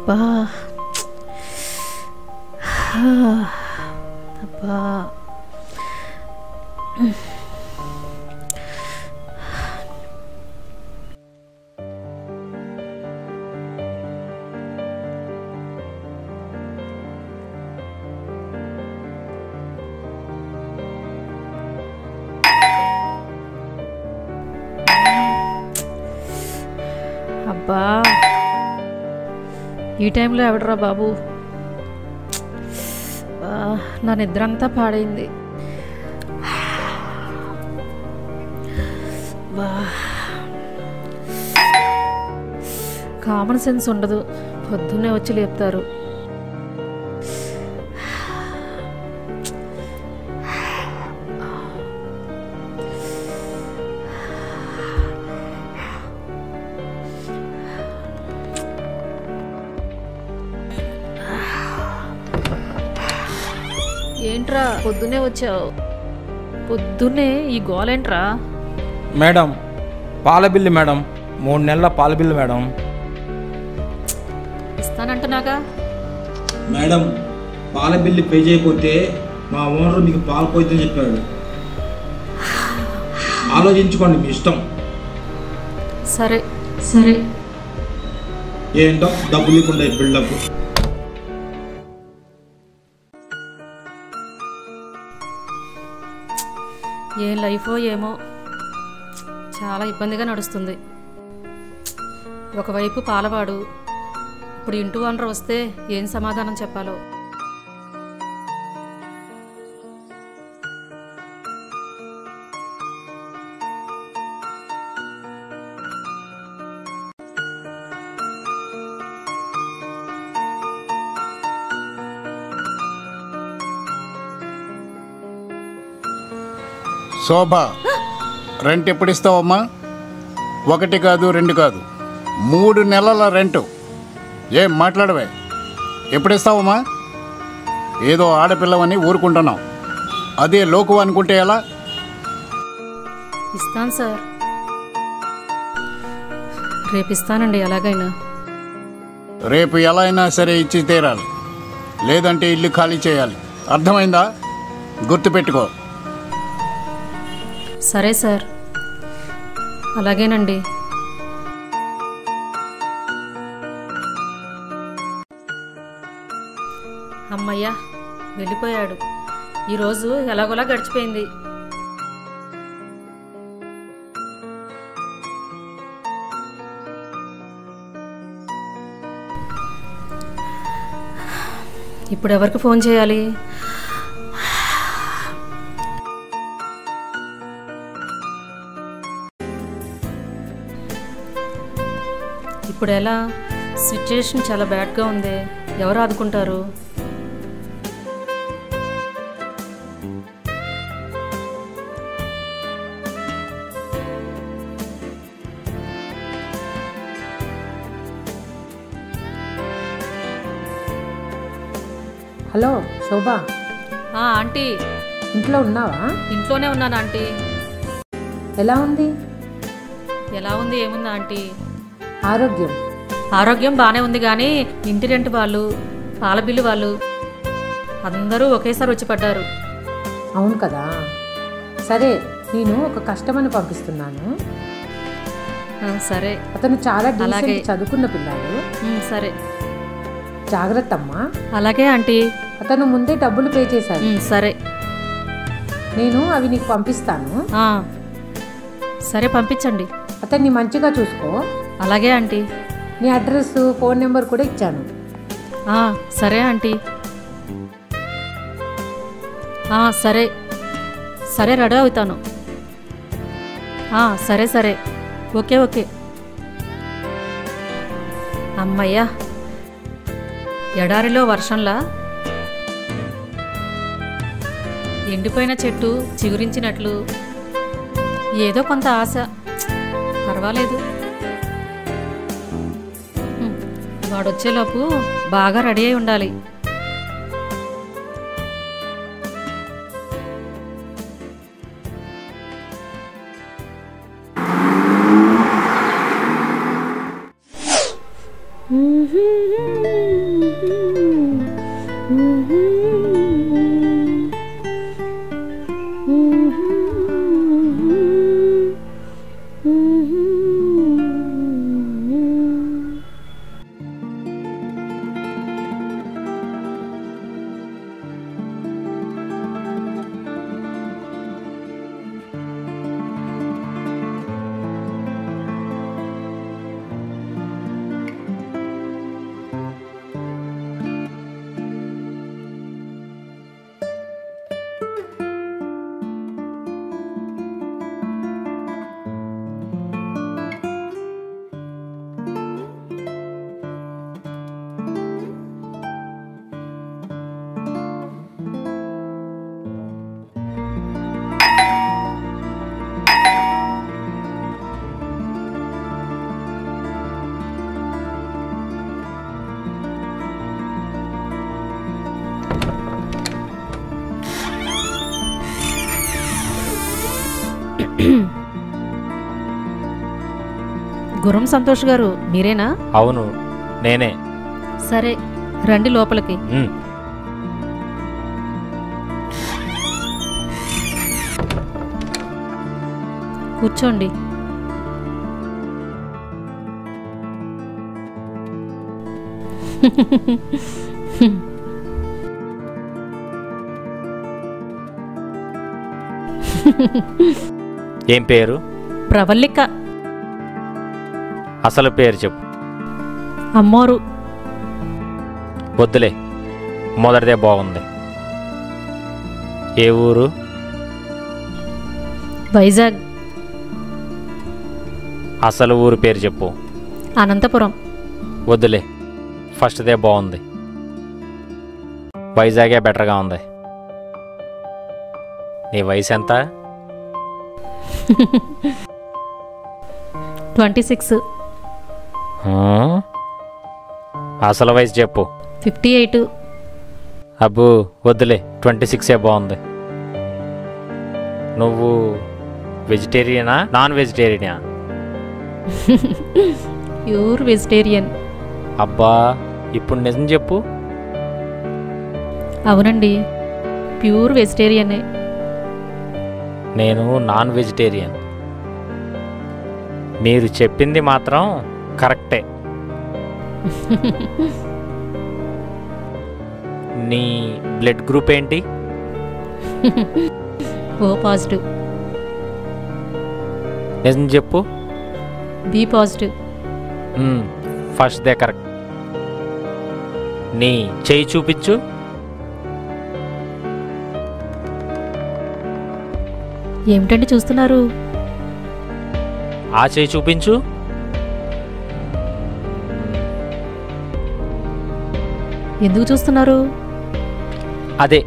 అబ్బా అబ్బా అబ్బా ఈ టైంలో ఎవడరా బాబు, నా నిద్రంతా పాడైంది. కామన్ సెన్స్ ఉండదు, పొద్దున్నే వచ్చి లేపుతారు. ఏంట్రా పొద్దున్నే వచ్చావు? పొద్దున్నే ఈ గోలేంట్రా? మేడం పాల బిల్లు మేడం, 3 నెలల పాల బిల్లు మేడం. ఇస్తానంటున్నాగా మేడం. పాల బిల్లు పే చేయకపోతే మా ఓనర్ మీకు పాలు పోయిద్దని చెప్పాడు. ఆలోచించుకోండి, మీ ఇష్టం. సరే సరే. ఏంటో డబ్బు లేకుండా బిల్డప్. ఏం లైఫో ఏమో, చాలా ఇబ్బందిగా నడుస్తుంది. ఒకవైపు పాలవాడు, ఇప్పుడు ఇంటి ఓనర్ వస్తే ఏం సమాధానం చెప్పాలో. శోభ, రెంట్ ఎప్పుడు ఇస్తావమ్మా? 1 కాదు 2 కాదు 3 నెలల రెంటు. ఏం మాట్లాడవే? ఎప్పుడు ఇస్తావమ్మా? ఏదో ఆడపిల్లవని ఊరుకుంటున్నావు, అదే లోకు అనుకుంటే ఎలా? ఇస్తాను సార్, రేపు ఇస్తానండి. ఎలాగైనా రేపు ఎలా అయినా సరే ఇచ్చి తీరాలి, లేదంటే ఇల్లు ఖాళీ చేయాలి. అర్థమైందా? గుర్తుపెట్టుకో. సరే సార్, అలాగేనండి. అమ్మయ్యా, వెళ్ళిపోయాడు. ఈరోజు ఎలాగోలా గడిచిపోయింది. ఇప్పుడు ఎవరికి ఫోన్ చేయాలి? ఇప్పుడు ఎలా? సిచ్యుయేషన్ చాలా బ్యాడ్గా ఉంది. ఎవరు ఆదుకుంటారు? హలో శోభ. ఆంటీ, ఇంట్లో ఉన్నావా? ఇంట్లోనే ఉన్నాను ఆంటీ. ఎలా ఉంది? ఎలా ఉంది ఏముంది ఆంటీ? ఆరోగ్యం బాగానే ఉంది, కానీ ఇంటి రెంట్ వాళ్ళు, పాల బిల్లు వాళ్ళు అందరూ ఒకేసారి వచ్చి పడ్డారు. అవును కదా. సరే, నేను ఒక కస్టమర్ని పంపిస్తున్నాను. సరే. అతను చాలా డీసెంట్ చదువుకున్న పిల్లాడు. సరే, జాగ్రత్త అమ్మా. అలాగే ఆంటీ. అతను ముందే డబ్బులు పే చేశాడు. సరే, నేను అవి నీకు పంపిస్తాను. సరే, పంపించండి. అతన్ని మంచిగా చూసుకో. అలాగే ఆంటీ. నీ అడ్రస్, ఫోన్ నెంబర్ కూడా ఇచ్చాను. సరే ఆంటీ. సరే సరే, రెడీ అవుతాను. సరే సరే, ఓకే ఓకే. అమ్మయ్యా, ఎడారిలో వర్షంలా ఎండిపోయిన చెట్టు చిగురించినట్లు ఏదో కొంత ఆశ. పర్వాలేదు, వాడొచ్చేలోపు బాగా రెడీ అయి ఉండాలి. గురం సంతోష్ గారు మీరేనా? అవును, నేనే. సరే రండి లోపలికి. కూర్చోండి. ఏం పేరు? ప్రవల్లిక. అసలు పేరు చెప్పు. అమ్మోరు. వద్దులే, మొదటిదే బాగుంది. ఏ ఊరు? వైజాగ్. అసలు ఊరు పేరు చెప్పు. అనంతపురం. వద్దులే, ఫస్ట్దే బాగుంది. వైజాగే బెటర్గా ఉంది. నీ వయసు ఎంత? 26. అసలు వయసు చెప్పు. 58. అబ్బో వద్దులే, 26 బాగుంది. నువ్వు వెజిటేరియనా నాన్ వెజిటేరియనా? Pure vegetarian. అబ్బా, ఇప్పుడు నిజం చెప్పు. అవునండి, ప్యూర్ వెజిటేరియనే. నేను నాన్ వెజిటేరియన్. మీరు చెప్పింది మాత్రం కరెక్టే. నీ బ్లడ్ గ్రూప్ ఏంటి? O positive. నిజం చెప్పు. B positive. ఫస్ట్దే కరెక్ట్. నీ చెయ్యి చూపించు. ఏమిటండి చూస్తున్నారు? ఆ చెయ్యి చూపించు. ఎందుకు చూస్తున్నారు? అదే,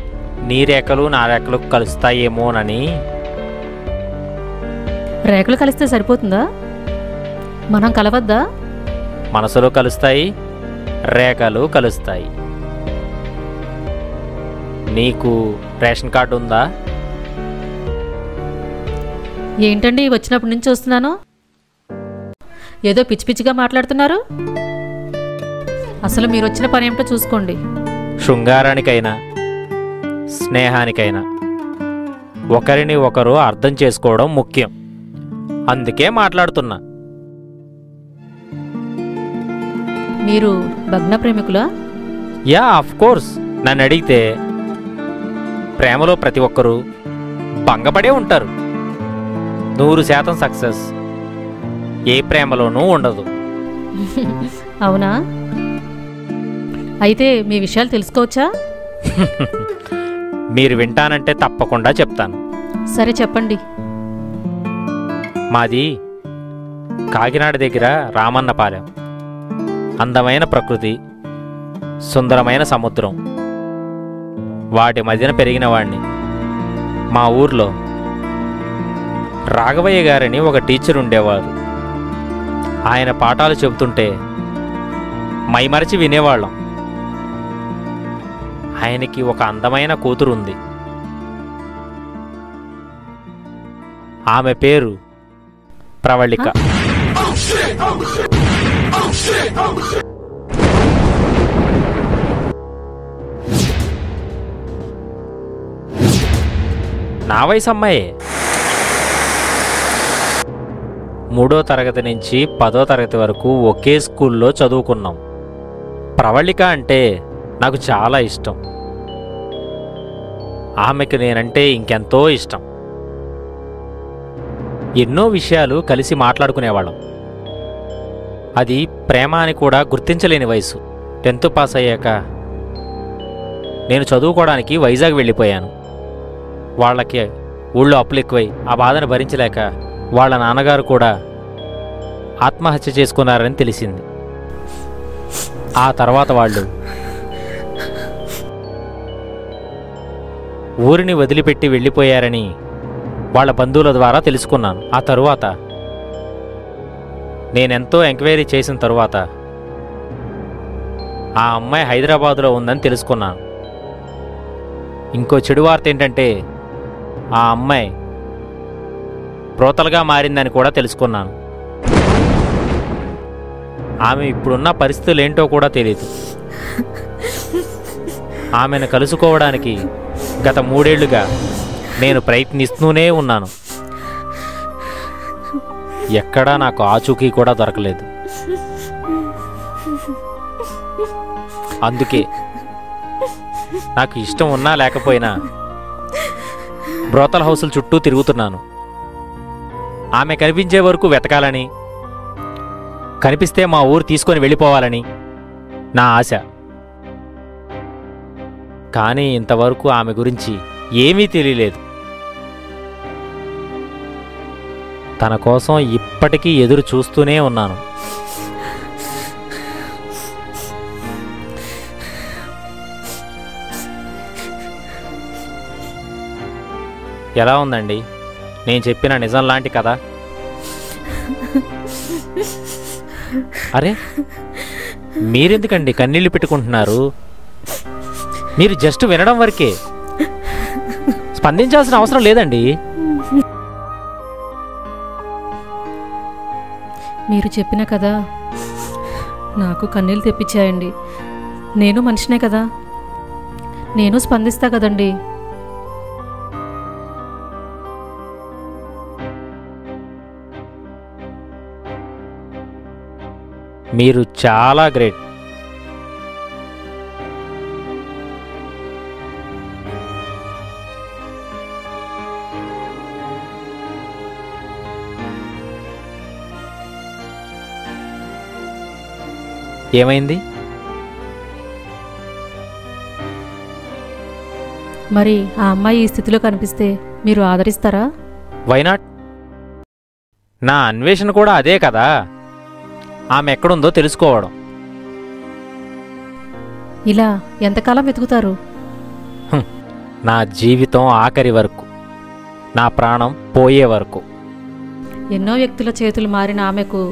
నీ రేఖలు నా రేఖలు కలుస్తాయేమోనని. రేఖలు కలిస్తే సరిపోతుందా? మనం కలవద్దా? మనసులో కలుస్తాయి, రేఖలు కలుస్తాయి. నీకు రేషన్ కార్డు ఉందా? ఏంటండి వచ్చినప్పటి నుంచి చూస్తున్నాను, ఏదో పిచ్చి పిచ్చిగా మాట్లాడుతున్నారు. అసలు మీరు వచ్చిన పని ఏమిటో చూసుకోండి. శృంగారానికైనా స్నేహానికైనా ఒకరిని ఒకరు అర్థం చేసుకోవడం ముఖ్యం. అందుకే మాట్లాడుతున్నా. మీరు భగ్న ప్రేమికులా? Yeah, of course. నన్ను అడిగితే ప్రేమలో ప్రతి ఒక్కరూ భంగపడే ఉంటారు. 100% సక్సెస్ ఏ ప్రేమలోనూ ఉండదు. అవునా? అయితే మీ విషయాలు తెలుసుకోవచ్చా? మీరు వింటానంటే తప్పకుండా చెప్తాను. సరే చెప్పండి. మాది కాకినాడ దగ్గర రామన్నపాలెం. అందమైన ప్రకృతి, సుందరమైన సముద్రం, వాటి మధ్యన పెరిగిన వాడిని. మా ఊర్లో రాఘవయ్య గారని ఒక టీచర్ ఉండేవారు. ఆయన పాఠాలు చెబుతుంటే మైమరచి వినేవాళ్ళం. ఆయనకి ఒక అందమైన కూతురు ఉంది. ఆమె పేరు ప్రవళిక. నా వయసు అమ్మాయే. 3వ తరగతి నుంచి 10వ తరగతి వరకు ఒకే స్కూల్లో చదువుకున్నాం. ప్రవళిక అంటే నాకు చాలా ఇష్టం. ఆమెకు నేనంటే ఇంకెంతో ఇష్టం. ఎన్నో విషయాలు కలిసి మాట్లాడుకునేవాళ్ళం. అది ప్రేమ అని కూడా గుర్తించలేని వయసు. 10th పాస్ అయ్యాక నేను చదువుకోవడానికి వైజాగ్ వెళ్ళిపోయాను. వాళ్ళకి ఊళ్ళో అప్పులు ఎక్కువై ఆ బాధను భరించలేక వాళ్ళ నాన్నగారు కూడా ఆత్మహత్య చేసుకున్నారని తెలిసింది. ఆ తర్వాత వాళ్ళు ఊరిని వదిలిపెట్టి వెళ్ళిపోయారని వాళ్ళ బంధువుల ద్వారా తెలుసుకున్నాను. ఆ తరువాత నేనెంతో ఎంక్వైరీ చేసిన తరువాత ఆ అమ్మాయి హైదరాబాదులో ఉందని తెలుసుకున్నాను. ఇంకో చెడు వార్త ఏంటంటే ఆ అమ్మాయి ప్రోతలుగా మారిందని కూడా తెలుసుకున్నాను. ఆమె ఇప్పుడున్న పరిస్థితులు ఏంటో కూడా తెలియదు. ఆమెను కలుసుకోవడానికి గత 3 ఏళ్లుగా నేను ప్రయత్నిస్తూనే ఉన్నాను. ఎక్కడా నాకు ఆచూకీ కూడా దొరకలేదు. అందుకే నాకు ఇష్టం ఉన్నా లేకపోయినా బ్రోతల్ హౌసుల చుట్టూ తిరుగుతున్నాను. ఆమె కనిపించే వరకు వెతకాలని, కనిపిస్తే మా ఊరు తీసుకొని వెళ్ళిపోవాలని నా ఆశ. కానీ ఇంతవరకు ఆమె గురించి ఏమీ తెలియలేదు. తన కోసం ఇప్పటికీ ఎదురు చూస్తూనే ఉన్నాను. ఎలా ఉందండి నేను చెప్పిన నిజం లాంటి కథ? అరే, మీరెందుకండి కన్నీళ్లు పెట్టుకుంటున్నారు? మీరు జస్ట్ వినడం వరకే, స్పందించాల్సిన అవసరం లేదండి. మీరు చెప్పిన కదా నాకు కన్నీళ్ళు తెప్పించాయండి. నేను మనిషినే కదా, నేను స్పందిస్తా కదండి. మీరు చాలా గ్రేట్. ఏమైంది? మరి ఆ అమ్మాయి ఈ స్థితిలో కనిపిస్తే మీరు ఆదరిస్తారా? Why not? నా అన్వేషణ కూడా అదే కదా, ఆమె ఎక్కడుందో తెలుసుకోవడం. ఇలా ఎంతకాలం వెతుకుతారు? నా జీవితం ఆఖరి వరకు, నా ప్రాణం పోయే వరకు. ఎన్నో వ్యక్తుల చేతులు మారిన ఆమెకు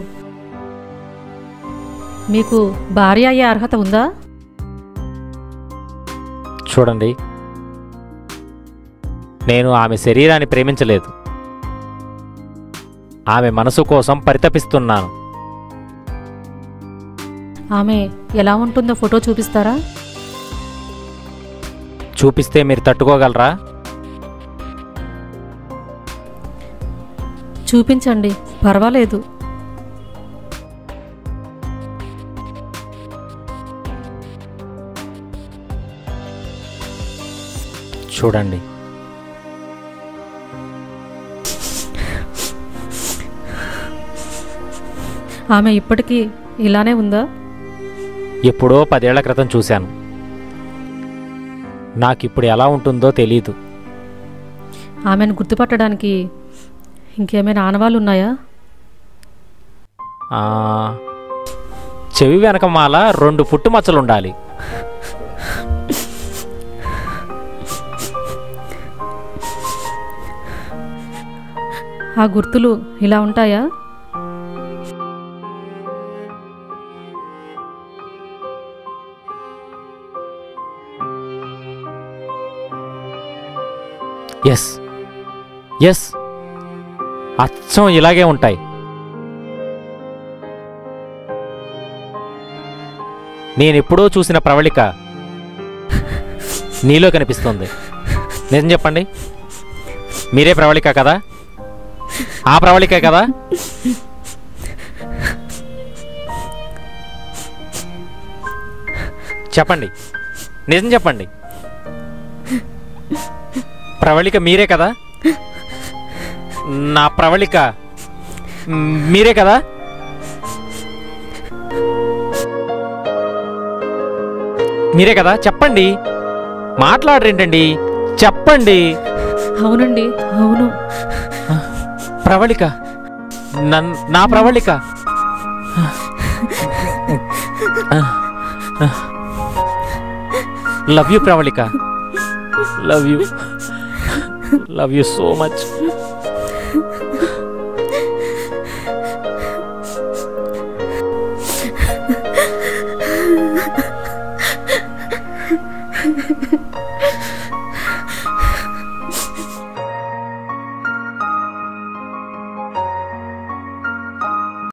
మీకు భార్య అయ్యే అర్హత ఉందా? చూడండి, నేను ఆమె శరీరాన్ని ప్రేమించలేదు, ఆమె మనసు కోసం పరితపిస్తున్నాను. ఆమె ఎలా ఉంటుందో ఫోటో చూపిస్తారా? చూపిస్తే మీరు తట్టుకోగలరా? చూపించండి, పర్వాలేదు. చూడండి, ఆమె ఇప్పటికీ ఇలానే ఉందా? ఎప్పుడో 10 ఏళ్ల క్రితం చూశాను. నాకిప్పుడు ఎలా ఉంటుందో తెలీదు. ఆమెను గుర్తుపట్టడానికి ఇంకేమైనా ఆనవాళ్ళు ఉన్నాయా? చెవి వెనకమాల 2 పుట్టుమచ్చలుండాలి. ఆ గుర్తులు ఇలా ఉంటాయా? ఎస్ ఎస్, అచ్చం ఇలాగే ఉంటాయి. నేనెప్పుడో చూసిన ప్రవళిక నీలో కనిపిస్తుంది. నిజం చెప్పండి. మీరే ప్రవళిక కదా? ఆ ప్రవళికే కదా? చెప్పండి, నిజం చెప్పండి. ప్రవళిక మీరే కదా? నా ప్రవళిక మీరే కదా? మీరే కదా? చెప్పండి, మాట్లాడరేంటండి, చెప్పండి. అవునండి, అవును. ప్రవళిక, నా Pravalika. Love you Pravalika, love you so much.